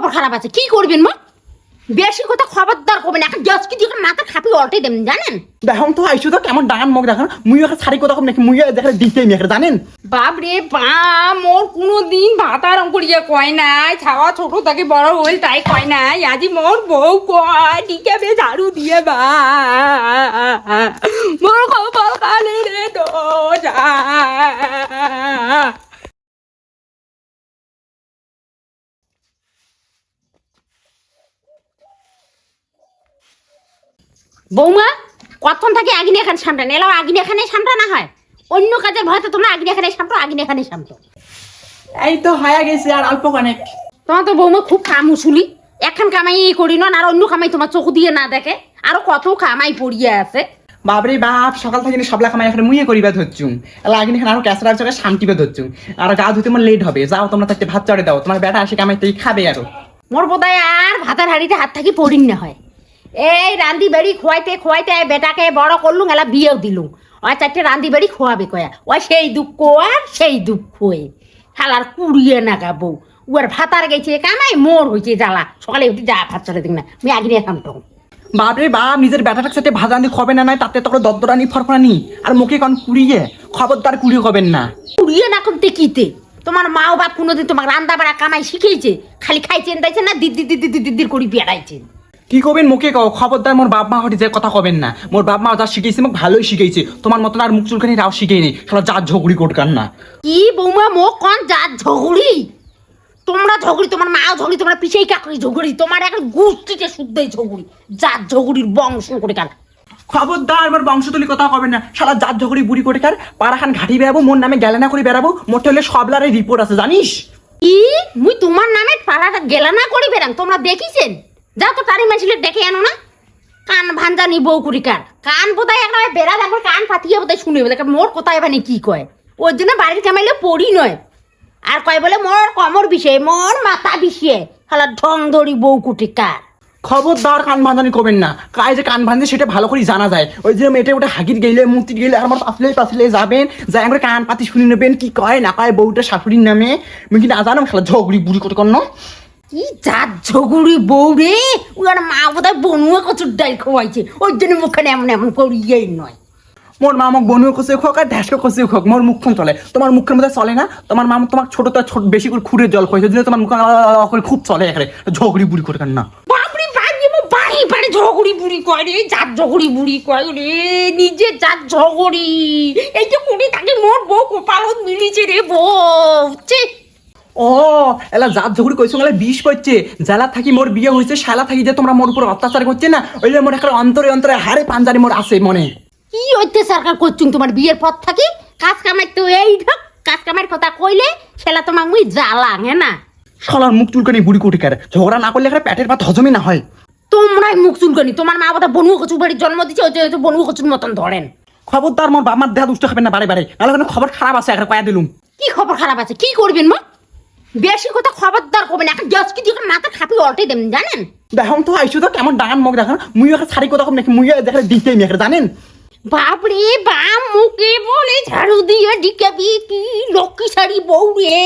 খবর খারাপ আছে, কি করবেন মা? বেশি কথা খবরদার করবেন, একটা গ্যাস কি দিয়ে মাথা খাপি অল্টাই দেবেন জানেন? দেখুন তো আইসু তো কেমন ডান মুখ দেখেন, মুই একটা শাড়ি কথা কম নাকি মুই দেখে দিতেই মেখে জানেন। বাপরে বাপ, মোর কোনোদিন ভাতার অঙ্কুরিয়া কয় নাই, ছাওয়া ছোট থেকে বড় হইল তাই কয় নাই, আজি মোর বউ কয় টিকাবে ঝাড়ু দিয়ে বা মোর কপাল কালে রে দোজা। বৌমা কখন থেকে আগুন এখানে সামটান, এলাও আগুন এখানে সামটা না হয়, অন্য কাজের ভয়তে তোমরা আগুন এখানে সামটো, আগুন এখানে সামটো। এই তো হয়ে গেছে আর অল্প অনেক। তোমার তো বৌমা খুব কামুসুলি, এখন কামাই করি না, আর অন্য কামাই তোমার চোখ দিয়ে না দেখে, আরো কত কামাই পড়িয়ে আছে। বাবরে বাপ, সকাল থেকে সবলা কামাই এখানে মুইয়ে করিবা ধরছুম, লাগিন এখানে আরো ক্যাসরা জায়গায় শান্তিবে ধরছুম, আর গা ধুতে আমার লেট হবে। যাও তোমরা থাকতে ভাত চড়ে দাও, তোমার বেটা আসে কামাইতেই খাবে আরো। মোর বোধহয় আর ভাতার হাড়িতে হাত থাকি পড়িন না হয়। এই রান্দি বেড়ি খোয়াইতে খোয়াইতে বেটাকে বড় করলুম, এলা বিয়েও দিলুম, ওই চারটে রান্দি বেড়ি খোয়াবে কয়া, ওই সেই দুঃখ আর সেই দুঃখ খালার কুড়িয়ে নাগা বউ, উয়ার ভাতার গেছে কামাই, মোর হয়েছে জ্বালা, সকালে উঠে যা ভাত চলে দিক না, আমি আগে নিয়ে খামটো। বাপরে বাপ, নিজের বেটাটার সাথে ভাজানি খবে না, নয় তাতে তোর দদ্দরানি ফরফরানি, আর মুখে কন কুড়িয়ে, খবরদার কুড়িয়ে হবেন না। কুড়িয়ে না করতে কিতে, তোমার মাও বাপ কোনোদিন তোমার রান্না বাড়া কামাই শিখেছে? খালি খাইছেন দাইছেন না দিদি দিদি দিদি দিদির করি বেড়াইছেন। কি করবেন মুখে কও, খবরদার মোর বাপ মা হটে যে কথা কবেন না। মোর বাপ মা যা শিখেছে মোক ভালোই শিখেছে, তোমার মতন আর মুখ চুলখানি রাও শিখেনি, সারা যা ঝগড়ি কোটকান না। কি বৌমা মোক কন জাত ঝগড়ি? তোমরা ঝগড়ি, তোমার মাও ঝগড়ি, তোমরা পিছেই কাকড়ি ঝগড়ি, তোমার এখন গোষ্ঠীতে শুদ্ধই ঝগড়ি, জাত ঝগড়ির বংশ করে কার। খবরদার আমার বংশতলি কথা কবেন না, সারা জাত ঝগড়ি বুড়ি কোটেকার, পাড়াখান ঘাটি বেড়াবো, মোর নামে গেলেনা করে বেড়াবো, মোটে হলে সবলারে রিপোর্ট আছে জানিস। কি মুই তোমার নামে পাড়াটা গেলা না করি বেরাম, তোমরা দেখিছেন? যাও তো তারি মাছিলে ডেকে আনো না, কান ভাঞ্জানি বউ কুড়িকার, কান বোধহয় একটা বেড়া দেখো, কান পাতিয়ে বোধহয় শুনে বোধহয় মোর কোথায় মানে কি কয়, ওর জন্য বাড়ির কামাইলে পড়ি নয়, আর কয় বলে মোর কমর বিষয়ে, মোর মাথা বিষয়ে, খালা ঢং ধরি বউ কুটিকার। খবরদার কান ভাঁজানি করবেন না, কায় যে কান ভাঁজে সেটা ভালো করে জানা যায়। ওই যে মেয়েটা ওটা হাগির গেলে মুক্তি গেলে আর আমার পাশলে পাশলে যাবেন, যাই আমরা কান পাতি শুনে নেবেন কি কয় না কয় বউটা শাশুড়ির নামে, আমি কি না জানো খেলা ঝগড়ি বুড়ি করে কর। কি জাত ঝগড়ি বউ রে, ওর মা বোধহয় বনুয়া কচুর ডাল খোয়াইছে, ওই জন্য মুখখানে এমন এমন করিয়েই নয়। মোর মা মোক বনুয়ে কষে খোক আর ঢ্যাসকে কষে খোক, মোর মুখখন চলে, তোমার মুখের মধ্যে চলে না। তোমার মা তোমার ছোট তো ছোট বেশি করে খুঁড়ে জল খোয়াইছে, ওই জন্য তোমার মুখ করে খুব চলে এখানে ঝগড়ি বুড়ি করে কান না। বাপরে বাড়ি বাড়ি বাড়ি ঝগড়ি বুড়ি কয় রে, জাত ঝগড়ি বুড়ি কয় রে, নিজে জাত ঝগড়ি, এই যে কুড়ি তাকে মোর বউ কপালত মিলিছে রে বউ। ও এলা জাত ঝগড়ি কইছো গেলে বিষ করছে, জেলা থাকি মোর বিয়ে হয়েছে, শালা থাকি যে তোমরা মোর উপর অত্যাচার করছে না, ওইলে মোর একটা অন্তরে অন্তরে হারে পাঞ্জারি মোর আছে মনে। কি অত্যাচার করছুন তোমার বিয়ের পর থাকি? কাজ কামাই তো এই ঢক, কাজ কামাইয়ের কথা কইলে সেলা তোমার মুই জ্বালা হে না। শালার মুখ চুলকানি বুড়ি কোটি কারে, ঝগড়া না করলে এখানে পেটের ভাত হজমই না হয়। তোমরাই মুখ চুলকানি, তোমার মা বোধহয় বনুয়া কচু বাড়ির জন্ম দিচ্ছে, ওই যে বনুয়া কচুর মতন ধরেন। খবরদার মোর বাবার দেহা দুষ্ট খাবেন না বারে বারে, নাহলে কোনো খবর খারাপ আছে একটা কয়া দিলুম। কি খবর খারাপ আছে, কি করবেন মা? বেশি কথা খবরদার করবেন, একটা গ্যাস কি দিয়ে মাথা খাপি অল্টাই দেবেন জানেন? দেখুন তো আইসু তো কেমন ডান মুখ দেখেন, মুই একটা শাড়ি কথা কম নাকি মুই দেখে দিতেই মেখে জানেন। বাপরে বাপ, মুখে বলে ঝাড়ু দিয়ে ডিকাবি, কি লক্ষ্মী শাড়ি বউ রে,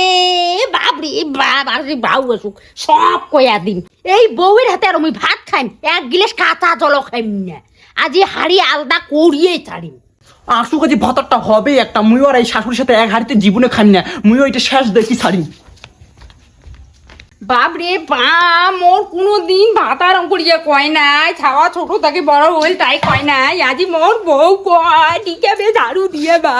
বাপরে বাপ, আর বাউ আসুক সব কয়া দিন। এই বউয়ের হাতে আর আমি ভাত খাইম, এক গিলাস কাঁচা জল খাইম না, আজ হাড়ি আলাদা করিয়ে ছাড়িম। আসু কাজে ভাতারটা হবে একটা, মুই আর এই শাশুড়ির সাথে এক হাড়িতে জীবনে খাই না, মুইও এটা শেষ দেখি ছাড়ি। বাপরে বাপ, মোর কোনোদিন ভাতার অঙ্কুরিয়া কয় নাই, ছাওয়া ছোট থেকে বড় হইল তাই কয় নাই, আজি মোর বউ কয় টিকাবে ঝাড়ু দিয়ে বা